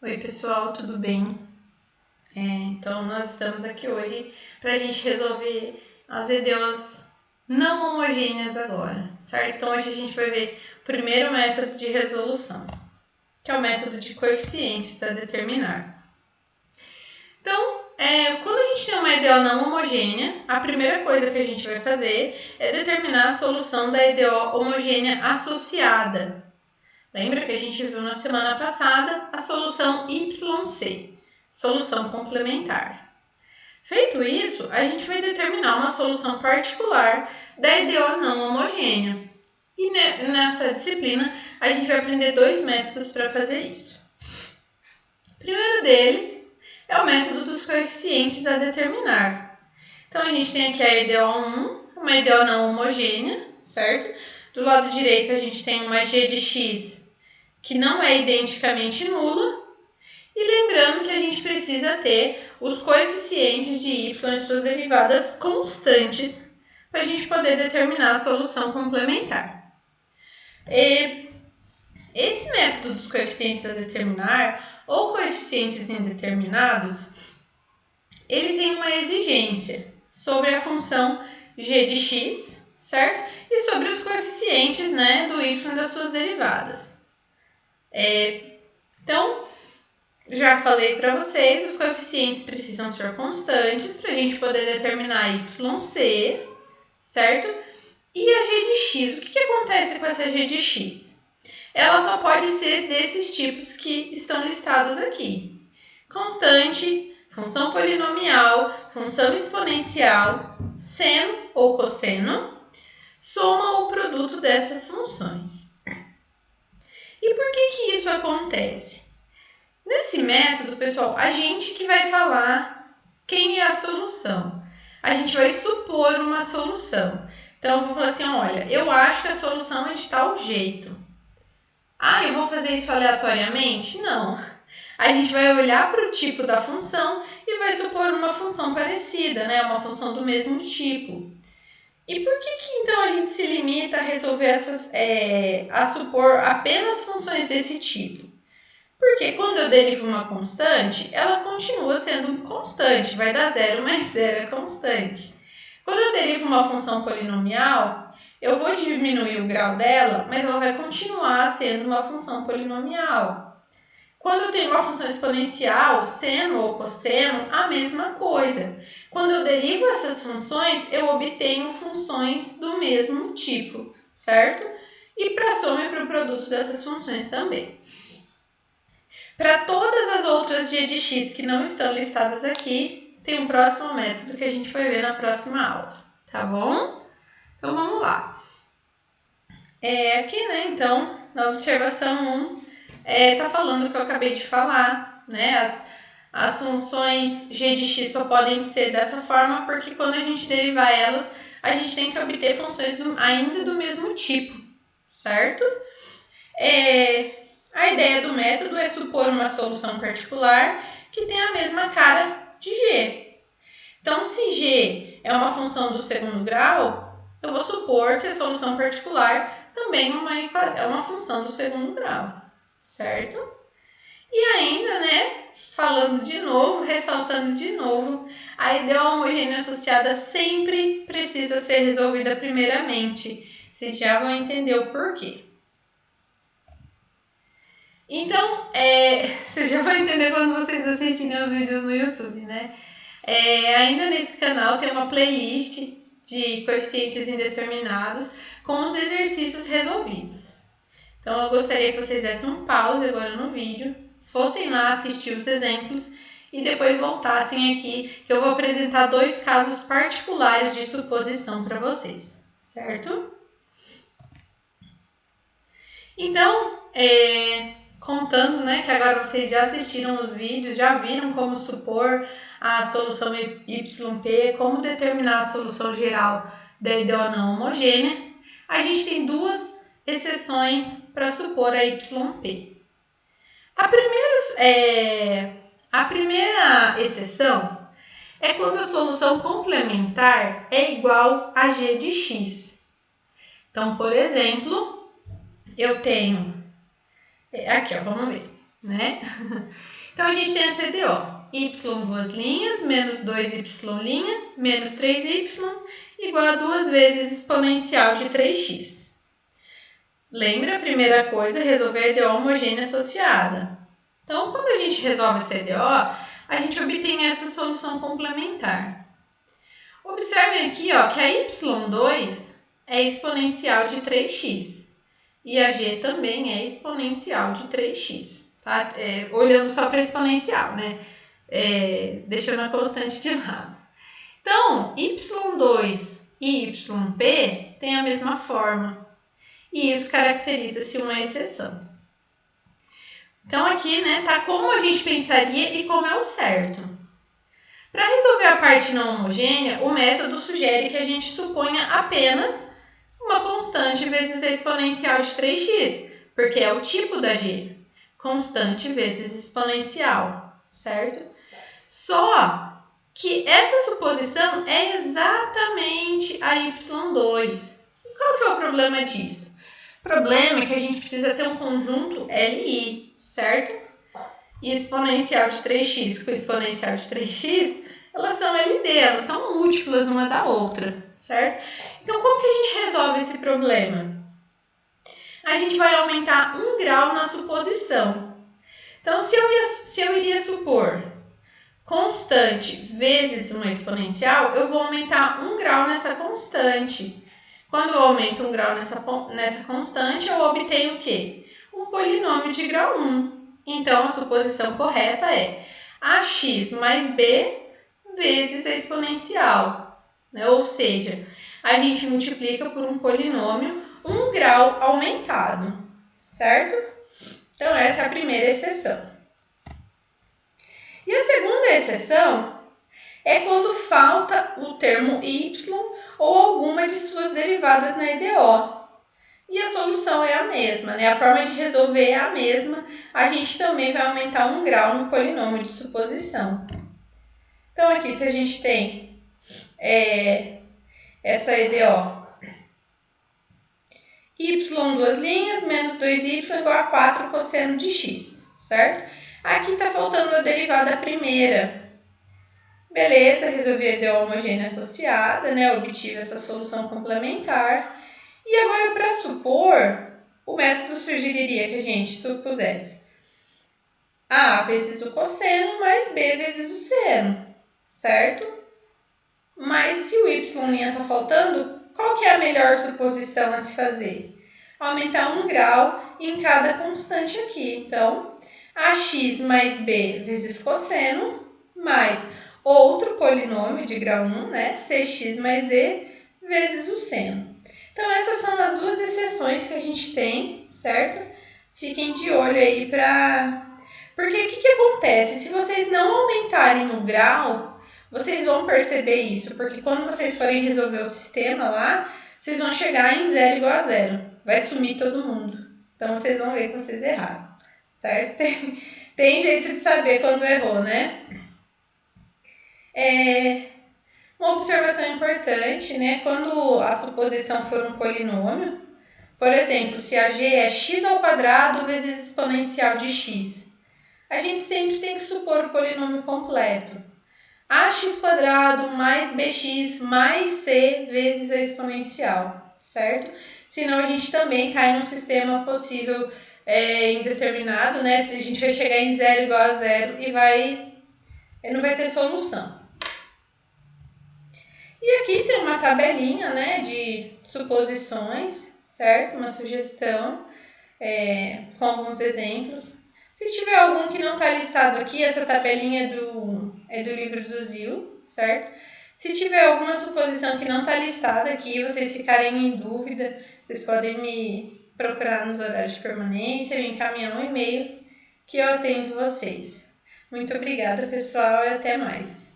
Oi pessoal, tudo bem? Então nós estamos aqui hoje para a gente resolver as EDOs não homogêneas agora, certo? Então hoje a gente vai ver o primeiro método de resolução, que é o método de coeficientes a determinar. Então, quando a gente tem uma EDO não homogênea, a primeira coisa que a gente vai fazer é determinar a solução da EDO homogênea associada. Lembra que a gente viu na semana passada a solução YC, solução complementar. Feito isso, a gente vai determinar uma solução particular da EDO não homogênea. E nessa disciplina, a gente vai aprender dois métodos para fazer isso. O primeiro deles é o método dos coeficientes a determinar. Então, a gente tem aqui a EDO1, uma EDO não homogênea, certo? Do lado direito, a gente tem uma G de x que não é identicamente nula, e lembrando que a gente precisa ter os coeficientes de y e suas derivadas constantes para a gente poder determinar a solução complementar. Esse método dos coeficientes a determinar, ou coeficientes indeterminados, ele tem uma exigência sobre a função g de x, certo? E sobre os coeficientes, né, do y e das suas derivadas. Então, já falei para vocês, os coeficientes precisam ser constantes para a gente poder determinar YC, certo? E a G de x, o que acontece com essa G de x? Ela só pode ser desses tipos que estão listados aqui. Constante, função polinomial, função exponencial, seno ou cosseno, soma ou produto dessas funções. E por que isso acontece? Nesse método, pessoal, a gente que vai falar quem é a solução. A gente vai supor uma solução. Então, eu vou falar assim, olha, eu acho que a solução é de tal jeito. Ah, eu vou fazer isso aleatoriamente? Não. A gente vai olhar para o tipo da função e vai supor uma função parecida, né? Uma função do mesmo tipo. E por que então a gente se limita a resolver a supor apenas funções desse tipo? Porque quando eu derivo uma constante, ela continua sendo constante, vai dar zero mais zero é constante. Quando eu derivo uma função polinomial, eu vou diminuir o grau dela, mas ela vai continuar sendo uma função polinomial. Quando eu tenho uma função exponencial, seno ou cosseno, a mesma coisa. Quando eu derivo essas funções, eu obtenho funções do mesmo tipo, certo? E para a soma e para o produto dessas funções também. Para todas as outras g de x que não estão listadas aqui, tem um próximo método que a gente vai ver na próxima aula, tá bom? Então vamos lá. Aqui, né, então, na observação 1, tá falando o que eu acabei de falar, né? As funções g de x só podem ser dessa forma porque quando a gente derivar elas, a gente tem que obter funções ainda do mesmo tipo, certo? A ideia do método é supor uma solução particular que tem a mesma cara de g. Então, se g é uma função do segundo grau, eu vou supor que a solução particular também é uma função do segundo grau, certo? E ainda, né, falando de novo, ressaltando de novo, a EDO homogênea associada sempre precisa ser resolvida primeiramente. Vocês já vão entender o porquê. Então, vocês já vão entender quando vocês assistirem os vídeos no YouTube, né? Ainda nesse canal tem uma playlist de coeficientes indeterminados com os exercícios resolvidos. Então, eu gostaria que vocês dessem um pause agora no vídeo, fossem lá assistir os exemplos e depois voltassem aqui, que eu vou apresentar dois casos particulares de suposição para vocês, certo? Então, contando, né, que agora vocês já assistiram os vídeos, já viram como supor a solução YP, como determinar a solução geral da EDO não homogênea, a gente tem duas exceções para supor a YP. A primeira exceção é quando a solução complementar é igual a g de x. Então, por exemplo, eu tenho... Aqui, ó, vamos ver. né? Então, a gente tem essa EDO. Y duas linhas, menos 2y', menos 3y, igual a 2 vezes exponencial de 3x. Lembra a primeira coisa, resolver a EDO homogênea associada. Então, quando a gente resolve essa EDO, a gente obtém essa solução complementar. Observem aqui ó, que a y2 é exponencial de 3x e a g também é exponencial de 3x. Tá? Olhando só para exponencial, né? Deixando a constante de lado. Então, y2 e yp têm a mesma forma e isso caracteriza-se uma exceção. Então, aqui né, tá como a gente pensaria e como é o certo. Para resolver a parte não homogênea, o método sugere que a gente suponha apenas uma constante vezes a exponencial de 3x, porque é o tipo da g. Constante vezes exponencial, certo? Só que essa suposição é exatamente a y2. E qual que é o problema disso? O problema é que a gente precisa ter um conjunto Li, certo? E exponencial de 3x com exponencial de 3x, elas são LD, elas são múltiplas uma da outra, certo? Então, como que a gente resolve esse problema? A gente vai aumentar 1 grau na suposição. Então, se eu iria supor constante vezes uma exponencial, eu vou aumentar 1 grau nessa constante. Quando eu aumento 1 grau nessa constante, eu obtenho o quê? Um polinômio de grau 1. Então, a suposição correta é ax mais b vezes a exponencial. Né? Ou seja, a gente multiplica por um polinômio 1 grau aumentado, certo? Então, essa é a primeira exceção. E a segunda exceção é quando falta o termo y ou alguma de suas derivadas na EDO. E a solução é a mesma, né? A forma de resolver é a mesma. A gente também vai aumentar 1 grau no polinômio de suposição. Então, aqui, se a gente tem essa EDO, y duas linhas, menos 2y igual a 4 cosseno de x, certo? Aqui está faltando a derivada primeira. Beleza, resolvi a EDO homogênea associada, né? Obtive essa solução complementar. E agora, para supor, o método sugeriria que a gente supusesse A vezes o cosseno mais B vezes o seno, certo? Mas se o y' está faltando, qual que é a melhor suposição a se fazer? Aumentar 1 grau em cada constante aqui. Então, ax mais b vezes cosseno mais outro polinômio de grau 1, né? Cx mais d vezes o seno. Então, essas são as duas exceções que a gente tem, certo? Fiquem de olho aí para... Porque o que acontece? Se vocês não aumentarem o grau, vocês vão perceber isso. Porque quando vocês forem resolver o sistema lá, vocês vão chegar em 0 igual a 0. Vai sumir todo mundo. Então, vocês vão ver que vocês erraram, certo? Tem jeito de saber quando errou, né? Uma observação importante, né? Quando a suposição for um polinômio, por exemplo, se a g é x ao quadrado vezes exponencial de x, a gente sempre tem que supor o polinômio completo. Ax quadrado mais bx mais c vezes a exponencial, certo? Senão a gente também cai num sistema possível indeterminado, né? Se a gente vai chegar em 0 igual a 0 e não vai ter solução. E aqui tem uma tabelinha, né, de suposições, certo? Uma sugestão com alguns exemplos. Se tiver algum que não está listado aqui, essa tabelinha é do livro do Zil, certo? Se tiver alguma suposição que não está listada aqui, vocês ficarem em dúvida, vocês podem me procurar nos horários de permanência, me encaminhar um e-mail que eu atendo vocês. Muito obrigada, pessoal, e até mais.